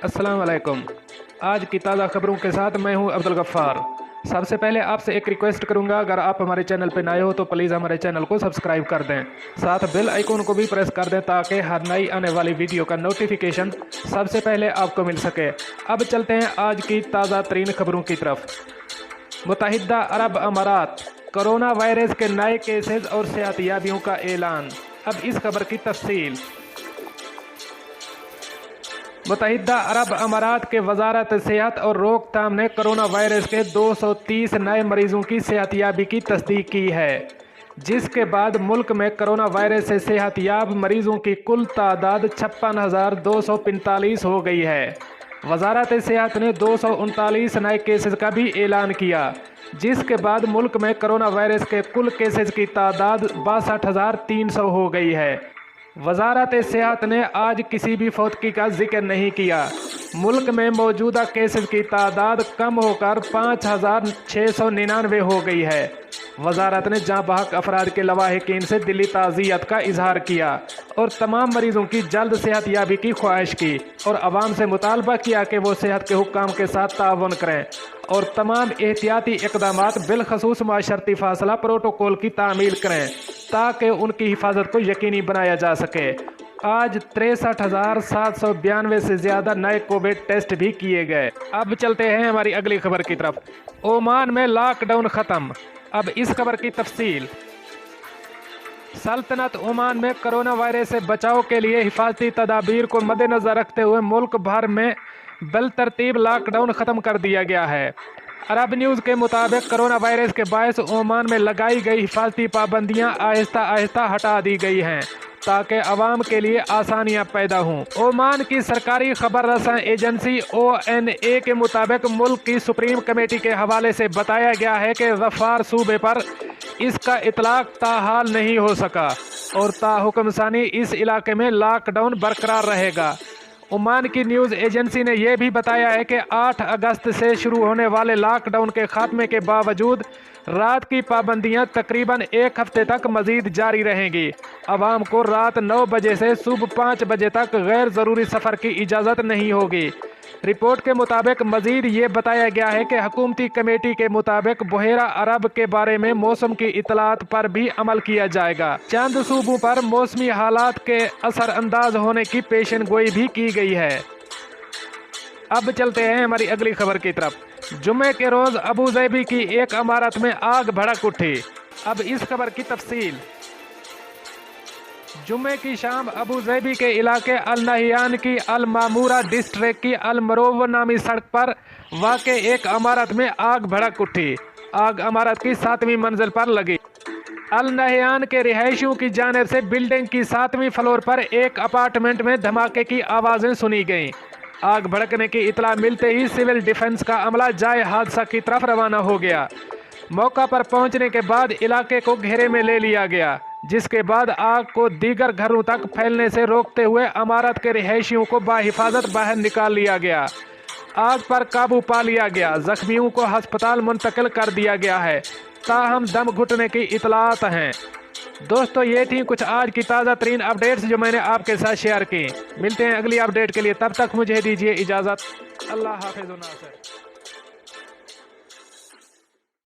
अस्सलाम वालेकुम। आज की ताज़ा खबरों के साथ मैं हूं अब्दुल गफ्फार। सबसे पहले आपसे एक रिक्वेस्ट करूंगा, अगर आप हमारे चैनल पर नए हो तो प्लीज़ हमारे चैनल को सब्सक्राइब कर दें, साथ बेल आइकन को भी प्रेस कर दें ताकि हर नई आने वाली वीडियो का नोटिफिकेशन सबसे पहले आपको मिल सके। अब चलते हैं आज की ताज़ा तरीन खबरों की तरफ। मुत्तहिदा अरब अमारात, कोरोना वायरस के नए केसेस और सेहतियाबियों का ऐलान। अब इस खबर की तफसील। मुत्तहिदा अरब अमारात के वजारत सेहत और रोकथाम ने कोरोना वायरस के 230 नए मरीजों की सेहतियाबी की तस्दीक की है, जिसके बाद मुल्क में कोरोना वायरस से सेहतियाब मरीजों की कुल तादाद 56,245 हो गई है। वजारत सेहत ने 239 नए केसेस का भी ऐलान किया, जिसके बाद मुल्क में कोरोना वायरस के कुल केसेस की तादाद 62,300 हो गई है। वजारत सेहत ने आज किसी भी फौतगी का जिक्र नहीं किया। मुल्क में मौजूदा केसेस की तादाद कम होकर 5,699 हो गई है। वजारत ने जाँ बहक अफराद के लवाहिकीन से दिली ताज़ियत का इजहार किया और तमाम मरीजों की जल्द सेहतियाबी की ख्वाहिश की और आवाम से मुतालबा किया कि वो सेहत के हुक्काम के साथ ताउन करें और तमाम एहतियाती इक़दामात बिलखसूस माशरती फासला प्रोटोकॉल की तामील करें ताकि उनकी हिफाजत को यकीनी बनाया जा सके। आज 63,792 से ज़्यादा नए कोविड टेस्ट भी किए गए। अब चलते हैं हमारी अगली खबर की तरफ। ओमान में लॉकडाउन ख़त्म। अब इस खबर की तफसील। सल्तनत ओमान में कोरोना वायरस से बचाव के लिए हिफाजती तदाबीर को मद्देनज़र रखते हुए मुल्क भर में बिलतरतीब लॉकडाउन ख़त्म कर दिया गया है। अरब न्यूज़ के मुताबिक कोरोना वायरस के बायस ओमान में लगाई गई हिफाजती पाबंदियां आहिस्ता आहिस्ता हटा दी गई हैं ताकि आवाम के लिए आसानियां पैदा हों। ओमान की सरकारी खबर रसां एजेंसी ONA के मुताबिक मुल्क की सुप्रीम कमेटी के हवाले से बताया गया है कि ज़फ़ार सूबे पर इसका इतलाक ताहाल नहीं हो सका और ताहुक्म सानी इस इलाके में लॉकडाउन बरकरार रहेगा। ओमान की न्यूज़ एजेंसी ने यह भी बताया है कि 8 अगस्त से शुरू होने वाले लॉकडाउन के खात्मे के बावजूद रात की पाबंदियां तकरीबन एक हफ्ते तक मजीद जारी रहेंगी। आवाम को रात 9 बजे से सुबह 5 बजे तक गैर ज़रूरी सफ़र की इजाज़त नहीं होगी। रिपोर्ट के मुताबिक मजीद ये बताया गया है कि हुकूमती कमेटी के मुताबिक बहेरा अरब के बारे में मौसम की इतलात पर भी अमल किया जाएगा। चंद सूबों पर मौसमी हालात के असर अंदाज होने की पेशन गोई भी की गई है। अब चलते हैं हमारी अगली खबर की तरफ। जुमे के रोज़ अबू ज़ैबी की एक इमारत में आग भड़क उठी। अब इस खबर की तफसील। जुमे की शाम अबू ज़ैबी के इलाके अल नहियान की अल मामूरा डिस्ट्रिक्ट की अल मरोव नामी सड़क पर वाक़े एक इमारत में आग भड़क उठी। आग इमारत की 7वीं मंजिल पर लगी। अल नहियान के रिहायशियों की जानिब से बिल्डिंग की 7वीं फ्लोर पर एक अपार्टमेंट में धमाके की आवाज़ें सुनी गईं। आग भड़कने की इतला मिलते ही सिविल डिफेंस का अमला जाए हादसा की तरफ रवाना हो गया। मौका पर पहुंचने के बाद इलाके को घेरे में ले लिया गया, जिसके बाद आग को दीगर घरों तक फैलने से रोकते हुए इमारत के रिहायशियों को बाहिफाजत बाहर निकाल लिया गया। आग पर काबू पा लिया गया। जख्मियों को अस्पताल मुंतकिल कर दिया गया है, ताहम दम घुटने की इतलात हैं। दोस्तों, ये थी कुछ आज की ताज़ा तरीन अपडेट्स जो मैंने आपके साथ शेयर की। मिलते हैं अगली अपडेट के लिए, तब तक मुझे दीजिए इजाज़त। अल्लाह हाफ़िज़।